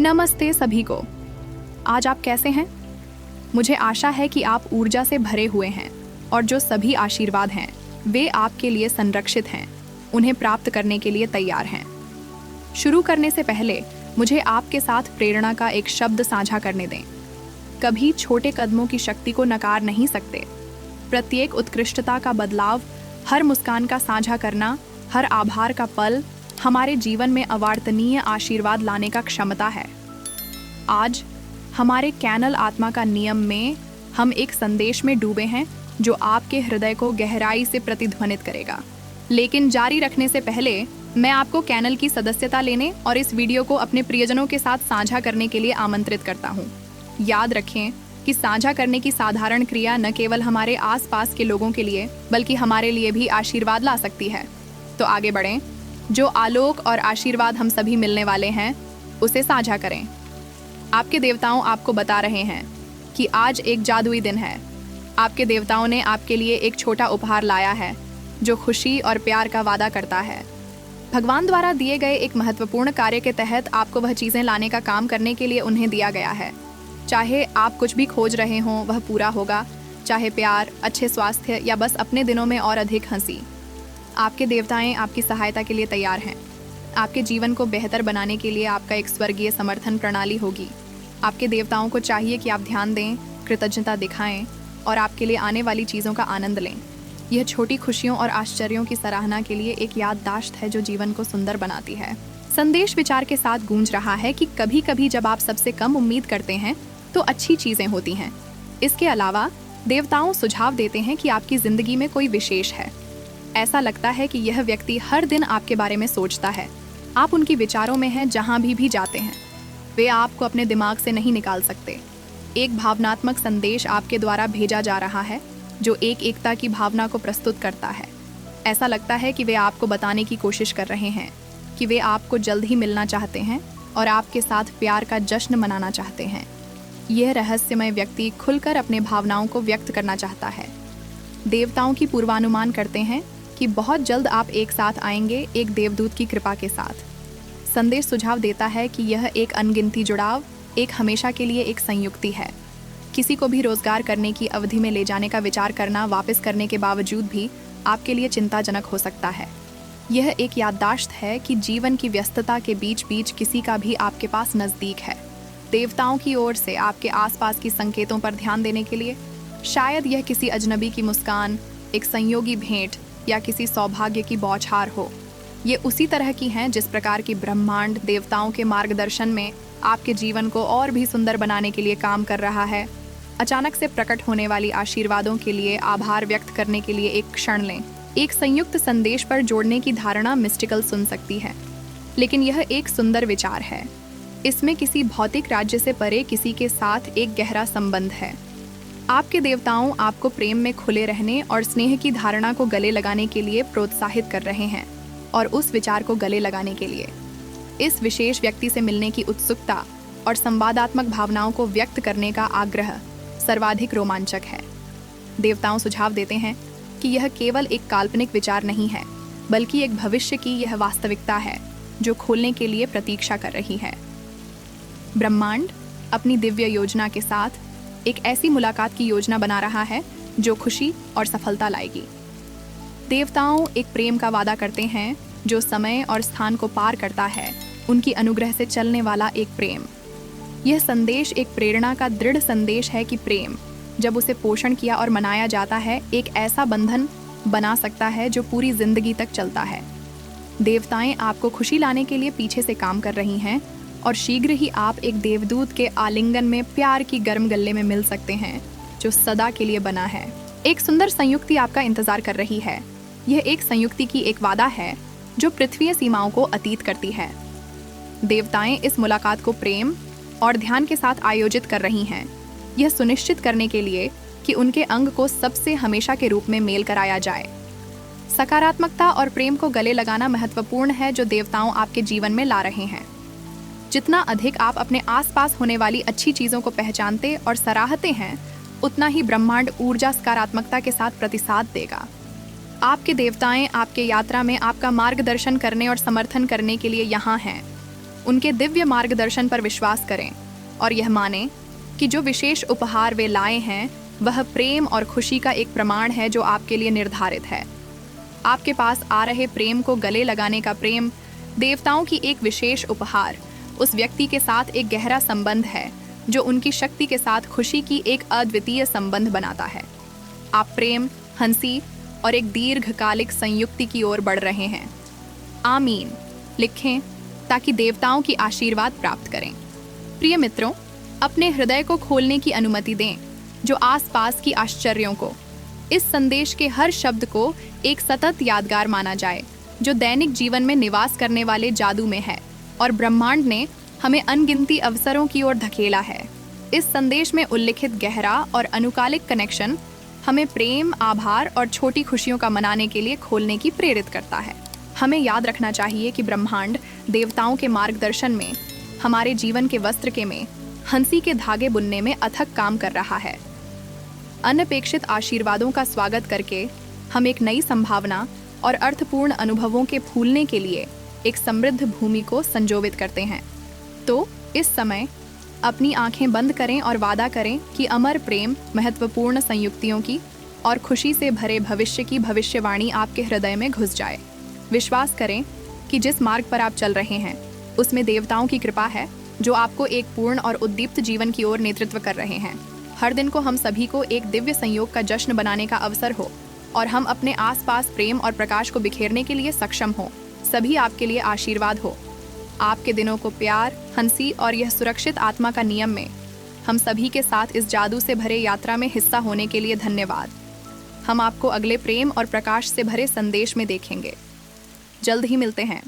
नमस्ते सभी को। आज आप कैसे हैं? मुझे आशा है कि आप ऊर्जा से भरे हुए हैं और जो सभी आशीर्वाद हैं वे आपके लिए संरक्षित हैं, उन्हें प्राप्त करने के लिए तैयार हैं। शुरू करने से पहले मुझे आपके साथ प्रेरणा का एक शब्द साझा करने दें। कभी छोटे कदमों की शक्ति को नकार नहीं सकते। प्रत्येक उत्कृष्टता का बदलाव, हर मुस्कान का साझा करना, हर आभार का पल हमारे जीवन में अवार्तनीय आशीर्वाद लाने का क्षमता है। आज हमारे कैनल आत्मा का नियम में हम एक संदेश में डूबे हैं जो आपके हृदय को गहराई से प्रतिध्वनित करेगा। लेकिन जारी रखने से पहले मैं आपको कैनल की सदस्यता लेने और इस वीडियो को अपने प्रियजनों के साथ साझा करने के लिए आमंत्रित करता हूँ। याद रखें कि साझा करने की साधारण क्रिया न केवल हमारे आसपास के लोगों के लिए बल्कि हमारे लिए भी आशीर्वाद ला सकती है। तो आगे बढ़ें। जो आलोक और आशीर्वाद हम सभी मिलने वाले हैं उसे साझा करें। आपके देवताओं आपको बता रहे हैं कि आज एक जादुई दिन है। आपके देवताओं ने आपके लिए एक छोटा उपहार लाया है जो खुशी और प्यार का वादा करता है। भगवान द्वारा दिए गए एक महत्वपूर्ण कार्य के तहत आपको वह चीज़ें लाने का काम करने के लिए उन्हें दिया गया है। चाहे आप कुछ भी खोज रहे हों वह पूरा होगा, चाहे प्यार, अच्छे स्वास्थ्य या बस अपने दिनों में और अधिक हंसी। आपके देवताएं आपकी सहायता के लिए तैयार हैं। आपके जीवन को बेहतर बनाने के लिए आपका एक स्वर्गीय समर्थन प्रणाली होगी। आपके देवताओं को चाहिए कि आप ध्यान दें, कृतज्ञता दिखाएं और आपके लिए आने वाली चीज़ों का आनंद लें। यह छोटी खुशियों और आश्चर्यों की सराहना के लिए एक याददाश्त है जो जीवन को सुंदर बनाती है। संदेश विचार के साथ गूंज रहा है कि कभी कभी जब आप सबसे कम उम्मीद करते हैं तो अच्छी चीज़ें होती हैं। इसके अलावा देवताओं सुझाव देते हैं कि आपकी ज़िंदगी में कोई विशेष है। ऐसा लगता है कि यह व्यक्ति हर दिन आपके बारे में सोचता है। आप उनकी विचारों में हैं जहाँ भी जाते हैं। वे आपको अपने दिमाग से नहीं निकाल सकते। एक भावनात्मक संदेश आपके द्वारा भेजा जा रहा है जो एक एकता की भावना को प्रस्तुत करता है। ऐसा लगता है कि वे आपको बताने की कोशिश कर रहे हैं कि वे आपको जल्द ही मिलना चाहते हैं और आपके साथ प्यार का जश्न मनाना चाहते हैं। यह रहस्यमय व्यक्ति खुलकर अपने भावनाओं को व्यक्त करना चाहता है। देवताओं की पूर्वानुमान करते हैं कि बहुत जल्द आप एक साथ आएंगे, एक देवदूत की कृपा के साथ। संदेश सुझाव देता है कि यह एक अनगिनती जुड़ाव, एक हमेशा के लिए एक संयुक्ति है। किसी को भी रोजगार करने की अवधि में ले जाने का विचार करना वापस करने के बावजूद भी आपके लिए चिंताजनक हो सकता है। यह एक याददाश्त है कि जीवन की व्यस्तता के बीच बीच किसी का भी आपके पास नज़दीक है। देवताओं की ओर से आपके आसपास की संकेतों पर ध्यान देने के लिए, शायद यह किसी अजनबी की मुस्कान, एक संयोगी भेंट या किसी सौभाग्य की बौछार हो। ये उसी तरह की हैं जिस प्रकार की ब्रह्मांड देवताओं के मार्गदर्शन में आपके जीवन को और भी सुंदर बनाने के लिए काम कर रहा है। अचानक से प्रकट होने वाली आशीर्वादों के लिए आभार व्यक्त करने के लिए एक क्षण लें। एक संयुक्त संदेश पर जोड़ने की धारणा मिस्टिकल सुन सकती है, लेकिन यह एक सुंदर विचार है। इसमें किसी भौतिक राज्य से परे किसी के साथ एक गहरा संबंध है। आपके देवताओं आपको प्रेम में खुले रहने और स्नेह की धारणा को गले लगाने के लिए प्रोत्साहित कर रहे हैं और उस विचार को गले लगाने के लिए इस विशेष व्यक्ति से मिलने की उत्सुकता और संवादात्मक भावनाओं को व्यक्त करने का आग्रह सर्वाधिक रोमांचक है। देवताओं सुझाव देते हैं कि यह केवल एक काल्पनिक विचार नहीं है, बल्कि एक भविष्य की यह वास्तविकता है जो खोलने के लिए प्रतीक्षा कर रही है। ब्रह्मांड अपनी दिव्य योजना के साथ एक ऐसी मुलाकात की योजना बना रहा है जो खुशी और सफलता लाएगी। देवताओं एक प्रेम का वादा करते हैं जो समय और स्थान को पार करता है, उनकी अनुग्रह से चलने वाला एक प्रेम। यह संदेश एक प्रेरणा का दृढ़ संदेश है कि प्रेम, जब उसे पोषण किया और मनाया जाता है, एक ऐसा बंधन बना सकता है जो पूरी जिंदगी तक चलता है। देवताएं आपको खुशी लाने के लिए पीछे से काम कर रही हैं और शीघ्र ही आप एक देवदूत के आलिंगन में प्यार की गर्म गले में मिल सकते हैं जो सदा के लिए बना है। एक सुंदर संयुक्ति आपका इंतजार कर रही है। यह एक संयुक्ति की एक वादा है जो पृथ्वीय सीमाओं को अतीत करती है। देवताएं इस मुलाकात को प्रेम और ध्यान के साथ आयोजित कर रही हैं, यह सुनिश्चित करने के लिए कि उनके अंग को सबसे हमेशा के रूप में मेल कराया जाए। सकारात्मकता और प्रेम को गले लगाना महत्वपूर्ण है जो देवताओं आपके जीवन में ला रहे हैं। जितना अधिक आप अपने आसपास होने वाली अच्छी चीज़ों को पहचानते और सराहते हैं, उतना ही ब्रह्मांड ऊर्जा सकारात्मकता के साथ प्रतिसाद देगा। आपके देवताएं आपके यात्रा में आपका मार्गदर्शन करने और समर्थन करने के लिए यहाँ हैं। उनके दिव्य मार्गदर्शन पर विश्वास करें और यह मानें कि जो विशेष उपहार वे लाए हैं वह प्रेम और खुशी का एक प्रमाण है जो आपके लिए निर्धारित है। आपके पास आ रहे प्रेम को गले लगाने का प्रेम, देवताओं की एक विशेष उपहार, उस व्यक्ति के साथ एक गहरा संबंध है जो उनकी शक्ति के साथ खुशी की एक अद्वितीय संबंध बनाता है। आप प्रेम, हंसी और एक दीर्घकालिक संयुक्ति की ओर बढ़ रहे हैं। आमीन लिखें ताकि देवताओं की आशीर्वाद प्राप्त करें। प्रिय मित्रों, अपने हृदय को खोलने की अनुमति दें जो आसपास की आश्चर्यों को, इस संदेश के हर शब्द को एक सतत यादगार माना जाए जो दैनिक जीवन में निवास करने वाले जादू में है और ब्रह्मांड ने हमें अनगिनती अवसरों की ओर धकेला है। इस संदेश में उल्लिखित गहरा और अनुकालिक कनेक्शन हमें प्रेम, आभार और छोटी खुशियों का मनाने के लिए खोलने की प्रेरित करता है। हमें याद रखना चाहिए कि ब्रह्मांड देवताओं के मार्गदर्शन में, हमारे जीवन के वस्त्र में हंसी के धागे बुनने में अथक काम कर रहा है। अनपेक्षित आशीर्वादों का स्वागत करके हम एक नई संभावना और अर्थपूर्ण अनुभवों के फूलने के लिए एक समृद्ध भूमि को संजोवित करते हैं। तो इस समय अपनी आंखें बंद करें और वादा करें कि अमर प्रेम, महत्वपूर्ण संयुक्तियों की और खुशी से भरे भविष्य की भविष्यवाणी आपके हृदय में घुस जाए। विश्वास करें कि जिस मार्ग पर आप चल रहे हैं उसमें देवताओं की कृपा है जो आपको एक पूर्ण और उद्दीप्त जीवन की ओर नेतृत्व कर रहे हैं। हर दिन को हम सभी को एक दिव्य संयोग का जश्न बनाने का अवसर हो और हम अपने आसपास प्रेम और प्रकाश को बिखेरने के लिए सक्षम हो। सभी आपके लिए आशीर्वाद हो। आपके दिनों को प्यार, हंसी और यह सुरक्षित आत्मा का नियम में हम सभी के साथ इस जादू से भरे यात्रा में हिस्सा होने के लिए धन्यवाद। हम आपको अगले प्रेम और प्रकाश से भरे संदेश में देखेंगे। जल्द ही मिलते हैं।